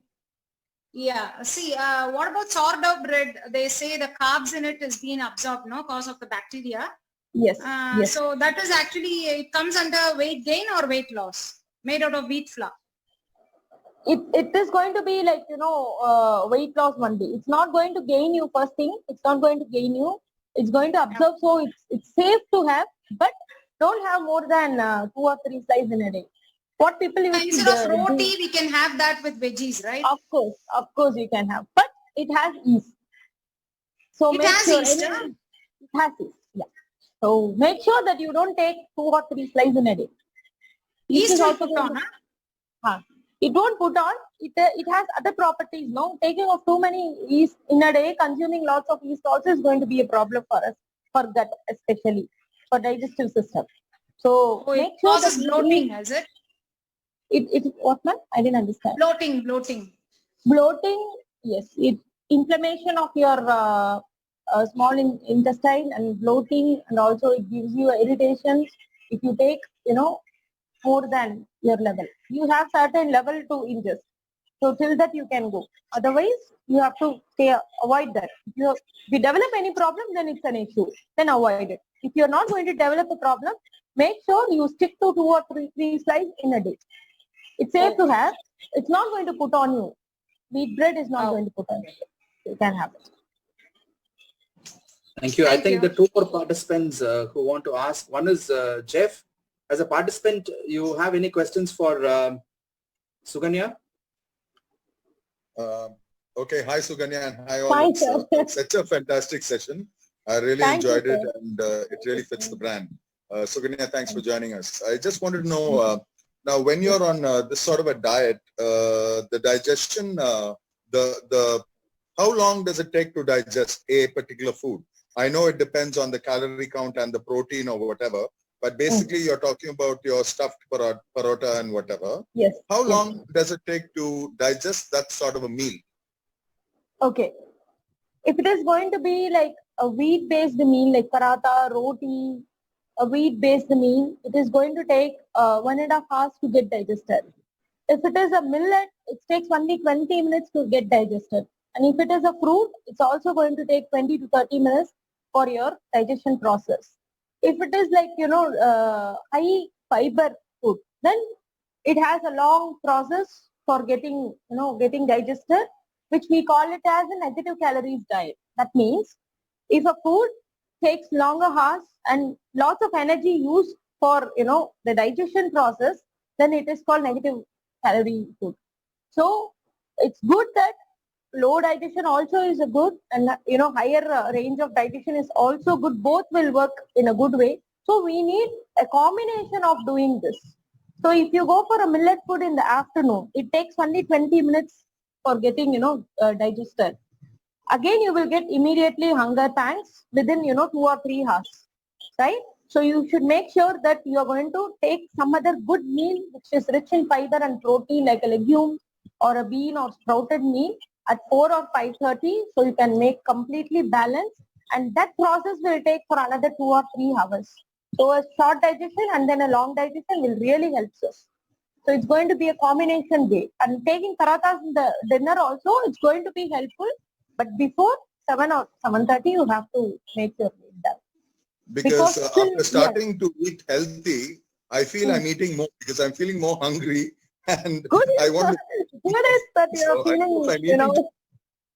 Yeah. See, what about sourdough bread? They say the carbs in it is being absorbed, no, cause of the bacteria. Yes. Yes. So that is actually, it comes under weight gain or weight loss, made out of wheat flour. It is going to be like, weight loss one day. It's not going to gain you first thing. It's not going to gain you. It's going to absorb. So it's safe to have, but don't have more than 2 or 3 slices in a day. What people use Instead of roti, we can have that with veggies, right? Of course you can have, but it has yeast. So It make has sure yeast, it has yeast. Yeah. So make sure that you don't take 2 or 3 slices in a day. Yeast is will also put going on, to- huh? It won't put on. It has other properties. No, taking of too many yeast in a day, consuming lots of yeast also is going to be a problem for us, for gut especially, for digestive system. So Oh, make it sure causes that you bloating, eat- has it? It what, ma'am? I didn't understand. Bloating. Bloating, yes. Inflammation of your small intestine and bloating, and also it gives you irritation if you take, more than your level. You have certain level to ingest. So till that you can go. Otherwise, you have to avoid that. If you develop any problem, then it's an issue. Then avoid it. If you're not going to develop a problem, make sure you stick to 2 or 3 slices in a day. It's safe to have. It's not going to put on you. Wheat bread is not going to put on you. You can have it. Thank you. I Thank think you. the 2 more participants who want to ask, one is Jeff. As a participant, you have any questions for Suganya? Okay, hi Suganya and hi all. Hi, It's sir. such a fantastic session. I really Thank you, enjoyed it sir. and it really fits the brand. Suganya, thanks for joining us. I just wanted to know, now when you're on this sort of a diet, the digestion, how long does it take to digest a particular food? I know it depends on the calorie count and the protein or whatever, but basically you're talking about your stuffed parota and whatever. Yes. How yes. long does it take to digest that sort of a meal? Okay. If it is going to be like a wheat-based meal, like paratha, roti, a wheat-based meal, it is going to take 1.5 hours to get digested. If it is a millet, it takes only 20 minutes to get digested. And if it is a fruit, it's also going to take 20 to 30 minutes for your digestion process. If it is like, high fiber food, then it has a long process for getting digested, which we call it as a negative calories diet. That means if a food takes longer hours and lots of energy used for, the digestion process, then it is called negative calorie food. So it's good that low digestion also is a good, and higher range of digestion is also good. Both will work in a good way. So we need a combination of doing this. So if you go for a millet food in the afternoon, it takes only 20 minutes for getting, digested. Again, you will get immediately hunger pangs within, 2 or 3 hours, right? So you should make sure that you are going to take some other good meal which is rich in fiber and protein, like a legume or a bean or sprouted meal at 4 or 5:30, so you can make completely balanced, and that process will take for another 2 or 3 hours. So a short digestion and then a long digestion will really help us. So it's going to be a combination day. And taking parathas in the dinner also, it's going to be helpful. But before 7 or 7:30, you have to make your meal done. Because still- after starting to eat healthy, I feel I'm eating more because I'm feeling more hungry and Good I want good is that you're So I feeling, hope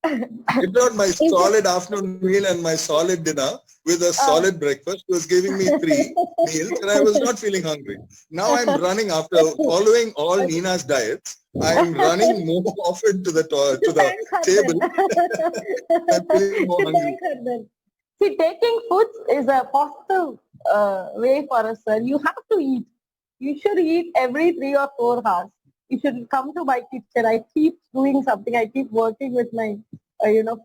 I'm It was my solid afternoon meal and my solid dinner with a solid breakfast. It was giving me 3 meals and I was not feeling hungry. Now I'm running after following all Nina's diets. I'm running more often to the Thank her table. then. I'm feeling more hungry. Thank her then. See, taking foods is a positive way for us, sir. You have to eat. You should eat every 3 or 4 hours. You should come to my kitchen. I keep doing something. I keep working with my,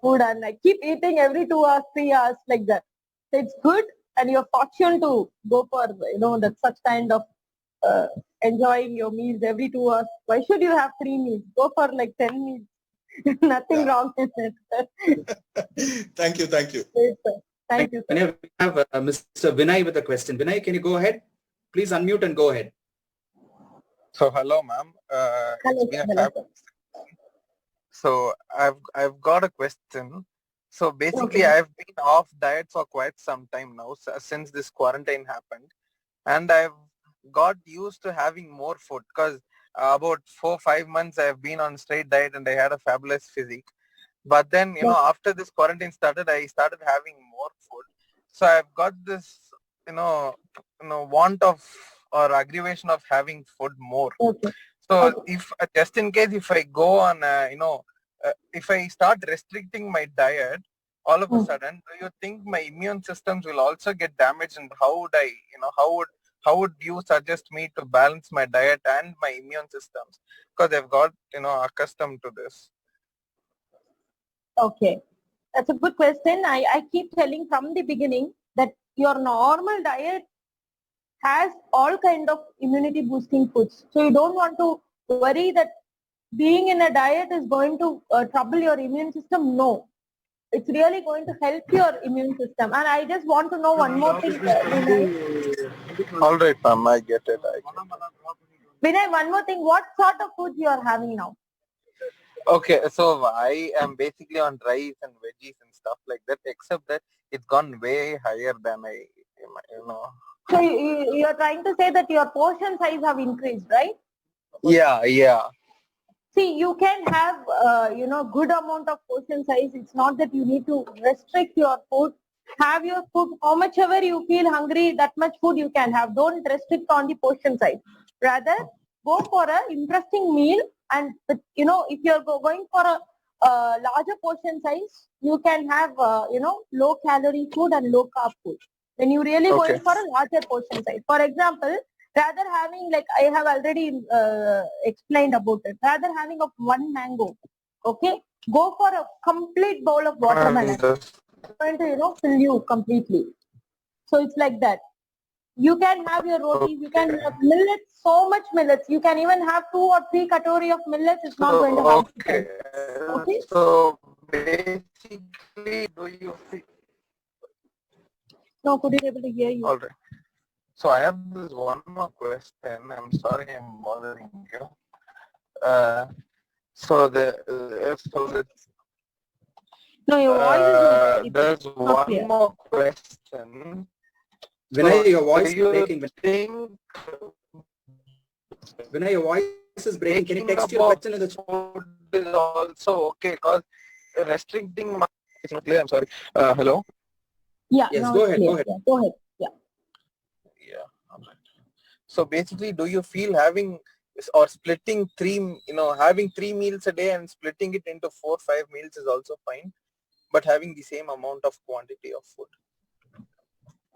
food, and I keep eating every 2 hours, 3 hours like that. So it's good, and you're fortunate to go for, that such kind of enjoying your meals every 2 hours. Why should you have 3 meals? Go for like 10 meals. Nothing wrong with it. Thank you. Thank you. We have Mr. Vinay with a question. Vinay, can you go ahead? Please unmute and go ahead. So hello, ma'am. Hello, It's been a hello, fab. So I've got a question. So basically, Okay. I've been off diet for quite some time now since this quarantine happened, and I've got used to having more food because about 4-5 months I've been on straight diet and I had a fabulous physique. But then, after this quarantine started, I started having more food. So I've got this, want of or aggravation of having food more. Okay. So Okay. if just in case if I go on, if I start restricting my diet, all of a sudden, do you think my immune systems will also get damaged? And how would I, how would you suggest me to balance my diet and my immune systems? Because I've got, accustomed to this. Okay. That's a good question. I keep telling from the beginning that your normal diet has all kind of immunity boosting foods. So you don't want to worry that being in a diet is going to trouble your immune system. No. It's really going to help your immune system. And I just want to know one more thing, Vinay. All right, ma'am. I get it. Vinay, one more thing. What sort of food you are having now? Okay, so I am basically on rice and veggies and stuff like that, except that it's gone way higher than So you are trying to say that your portion size have increased, right? Yeah. See, you can have, good amount of portion size. It's not that you need to restrict your food. Have your food, how much ever you feel hungry, that much food you can have. Don't restrict on the portion size. Rather, go for a interesting meal. And, if you're going for a larger portion size, you can have, low calorie food and low carb food. When you really going for a larger portion size. For example, rather having, like I have already explained about it, rather having of one mango, okay, go for a complete bowl of watermelon. It's going to, fill you completely. So it's like that. You can have your rotis, you can have millets, so much millets. You can even have 2 or 3 katori of millets. It's not going to harm you. Okay. So basically, do you see? No, could you be able to hear you? All right. So I have this one more question. I'm sorry I'm bothering you. No, your voice is there's one more question. Vinay, your voice is breaking. Vinay, your voice is breaking. Can you text your question in the chat? Is also okay because restricting my. It's not clear. I'm sorry. Hello. Yeah. Yes. Go ahead. Yeah, go ahead. Yeah. All right. So basically, do you feel having or splitting having 3 meals a day and splitting it into 4-5 meals is also fine, but having the same amount of quantity of food?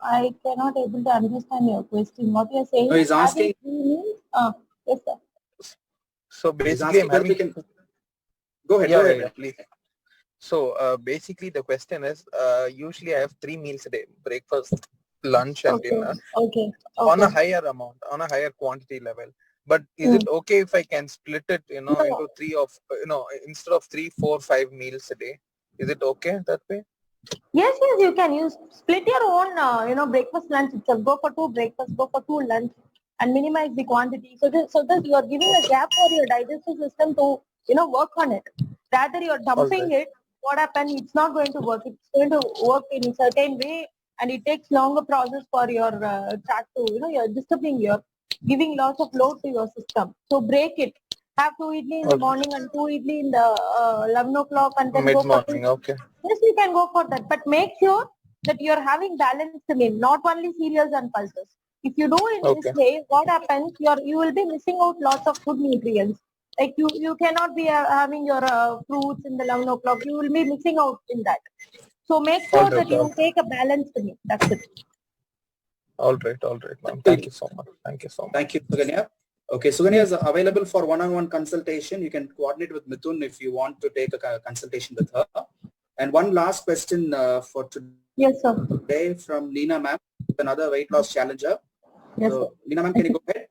I cannot able to understand your question. What you are saying? No, he's asking. Yes, sir. So basically, I'm having. Go ahead. Yeah, please. So basically, the question is, usually I have 3 meals a day: breakfast, lunch, and dinner. Okay. On a higher amount, on a higher quantity level. But is it okay if I can split it, into 3 of, instead of 3, 4, 5 meals a day? Is it okay that way? Yes, you can. You split your own, breakfast, lunch itself. Go for 2 breakfast, go for 2 lunch, and minimize the quantity. So that you are giving a gap for your digestive system to, work on it. Rather, you are dumping it. What happens? It's not going to work. It's going to work in a certain way, and it takes longer process for your tract to, you're disturbing your, giving lots of load to your system. So break it. Have 2 idli in the morning and 2 idli in the 11 o'clock and then go for 2. Okay. Yes, you can go for that. But make sure that you're having balanced meal, not only cereals and pulses. If you do in this way, what happens? You will be missing out lots of food nutrients. Like you cannot be having your fruits in the 11 o'clock. You will be missing out in that. So make sure that you take a balanced meal. That's it. All right, ma'am. Thank you so much. Thank you, Suganya. Okay, Suganya is available for one-on-one consultation. You can coordinate with Mithun if you want to take a consultation with her. And one last question for today. Yes, sir. Today from Neena ma'am, another weight loss challenger. Yes, so, Neena ma'am, can you go ahead?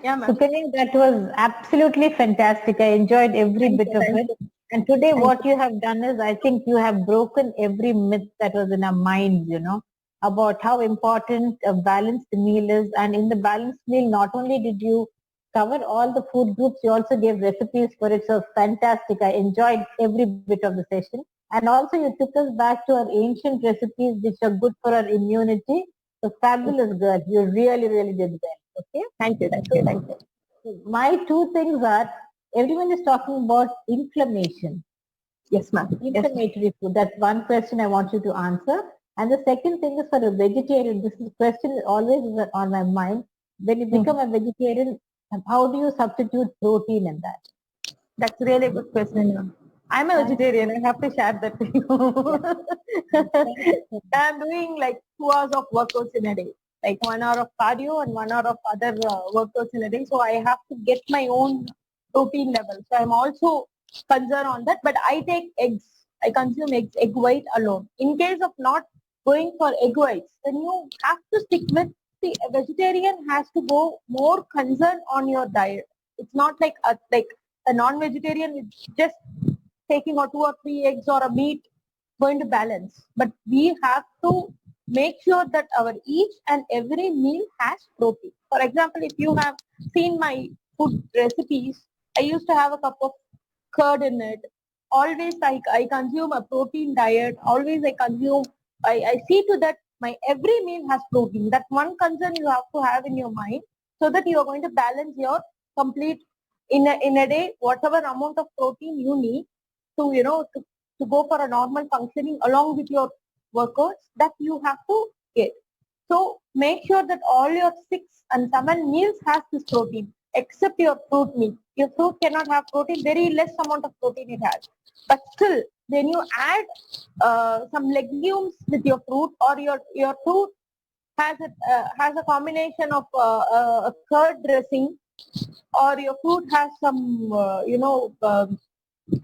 Yeah, ma'am. Sukanya, that was absolutely fantastic. I enjoyed every bit of it. And today what you have done is, I think you have broken every myth that was in our minds, about how important a balanced meal is. And in the balanced meal, not only did you cover all the food groups, you also gave recipes for it. So fantastic. I enjoyed every bit of the session. And also you took us back to our ancient recipes which are good for our immunity. So fabulous girl. You really, really did well. Okay. Thank you, thank you, thank you. My two things are, everyone is talking about inflammation. Yes, ma'am. Yes. Inflammatory food. That's one question I want you to answer. And the second thing is for a vegetarian. This is question is always on my mind. When you become a vegetarian, how do you substitute protein in that? That's really a good question, ma'am. I'm a vegetarian. I have to share that to you. I'm doing like 2 hours of workouts in a day, like 1 hour of cardio and 1 hour of other workouts in a day. So I have to get my own protein level. So I'm also concerned on that. But I take eggs. I consume eggs, egg white alone. In case of not going for egg whites, then you have to stick with. See, a vegetarian has to go more concerned on your diet. It's not like a non-vegetarian with just taking or 2 or 3 eggs or a meat going to balance. But we have to make sure that our each and every meal has protein. For example, if you have seen my food recipes, I used to have a cup of curd in it. Always I consume a protein diet. Always I see to that my every meal has protein. That one concern you have to have in your mind so that you are going to balance your complete in a day, whatever amount of protein you need to go for a normal functioning along with your workouts, that you have to get. So make sure that all your 6 and 7 meals has this protein, except your fruit meal. Your fruit cannot have protein, very less amount of protein it has. But still, when you add some legumes with your fruit, or your fruit has a combination of a curd dressing, or your fruit has some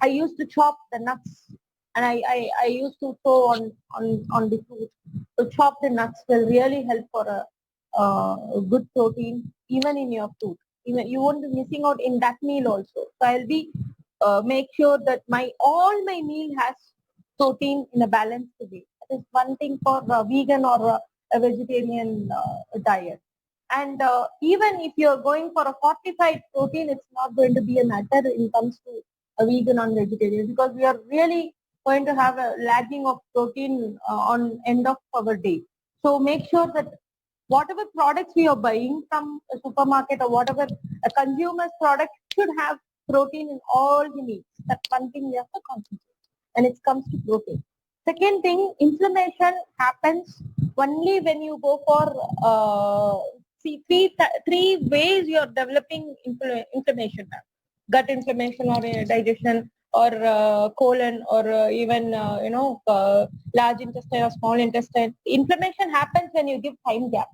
I used to chop the nuts, and I used to throw on the fruit. So chop the nuts will really help for a good protein even in your food. Even you won't be missing out in that meal also. So I'll be make sure that all my meal has protein in a balanced way. That is one thing for a vegan or a vegetarian diet. And even if you're going for a fortified protein, it's not going to be a matter in comes to a vegan or vegetarian, because we are really going to have a lagging of protein on end of our day. So make sure that whatever products we are buying from a supermarket or whatever a consumer's product should have protein in all the meals. That's one thing we have to concentrate when it comes to protein. Second thing, inflammation happens only when you go for three ways you are developing inflammation. Gut inflammation or digestion or colon or even large intestine or small intestine. Inflammation happens when you give time gap,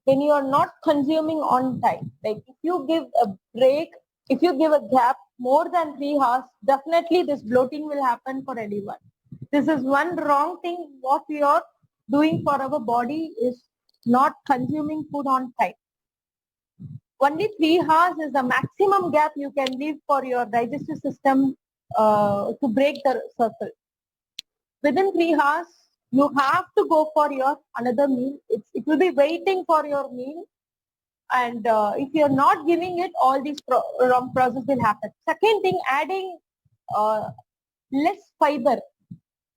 when you are not consuming on time. Like if you give a break, if you give a gap more than 3 hours, definitely this bloating will happen for anyone. This is one wrong thing what we are doing for our body, is not consuming food on time. Only 3 hours is the maximum gap you can leave for your digestive system to break the circle. Within 3 hours, you have to go for your another meal. It will be waiting for your meal. And if you're not giving it, all these wrong process will happen. Second thing, adding less fiber,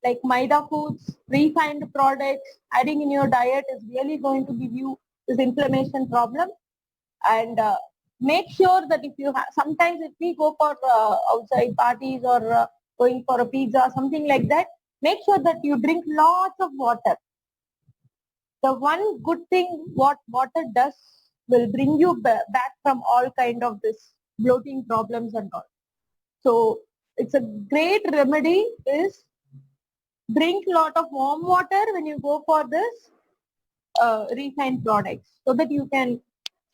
like maida foods, refined products, adding in your diet is really going to give you this inflammation problem. And make sure that if you have, sometimes if we go for outside parties or going for a pizza, something like that, make sure that you drink lots of water. The one good thing what water does will bring you back from all kind of this bloating problems and all. So it's a great remedy is drink lot of warm water when you go for this refined products, so that you can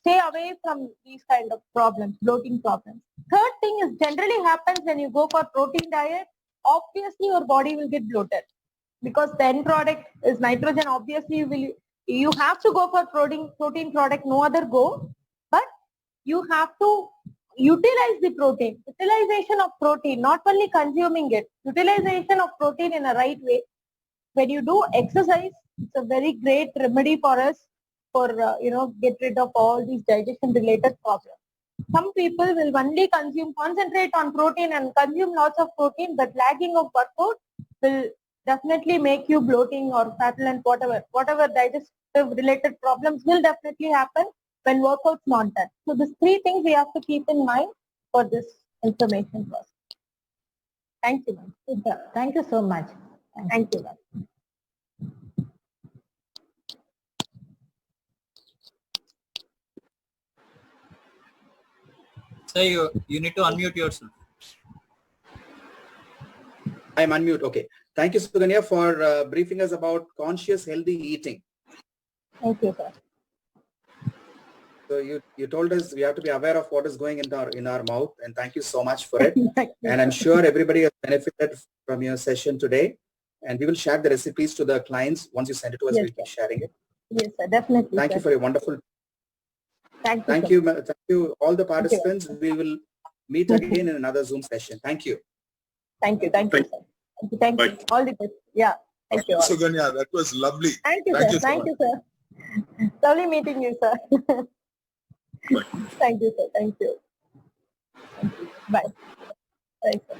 stay away from these kind of problems, bloating problems. Third thing is generally happens when you go for protein diet, obviously your body will get bloated because the end product is nitrogen. Obviously you have to go for protein product, no other go, but you have to utilize the protein. Utilization of protein, not only consuming it, utilization of protein in a right way. When you do exercise, it's a very great remedy for us for get rid of all these digestion related problems. Some people will only concentrate on protein and consume lots of protein, but lacking of workout, will definitely make you bloating or flatulent, whatever digestive related problems will definitely happen when workout's not done. So these 3 things we have to keep in mind for this information first. Thank you, ma'am. Super. Thank you so much. Thank you, ma'am. So you need to unmute yourself. I'm unmute. Okay. Thank you, Suganya, for briefing us about conscious healthy eating. Thank you, sir. So you told us we have to be aware of what is going in our mouth, and thank you so much for it. And I'm sure everybody has benefited from your session today. And we will share the recipes to the clients. Once you send it to us, Yes, we'll be sharing it. Yes, sir. Definitely. Thank you for your wonderful. Thank you. Thank you. Thank you, all the participants. We will meet again in another Zoom session. Thank you. Thank you. Thank you, sir. Thank you. All the best. Yeah. Thank you all. Suganya, that was lovely. Thank you, sir. Thank you, sir. Lovely meeting you, sir. Thank you, sir. Thank you. Bye. Bye, sir.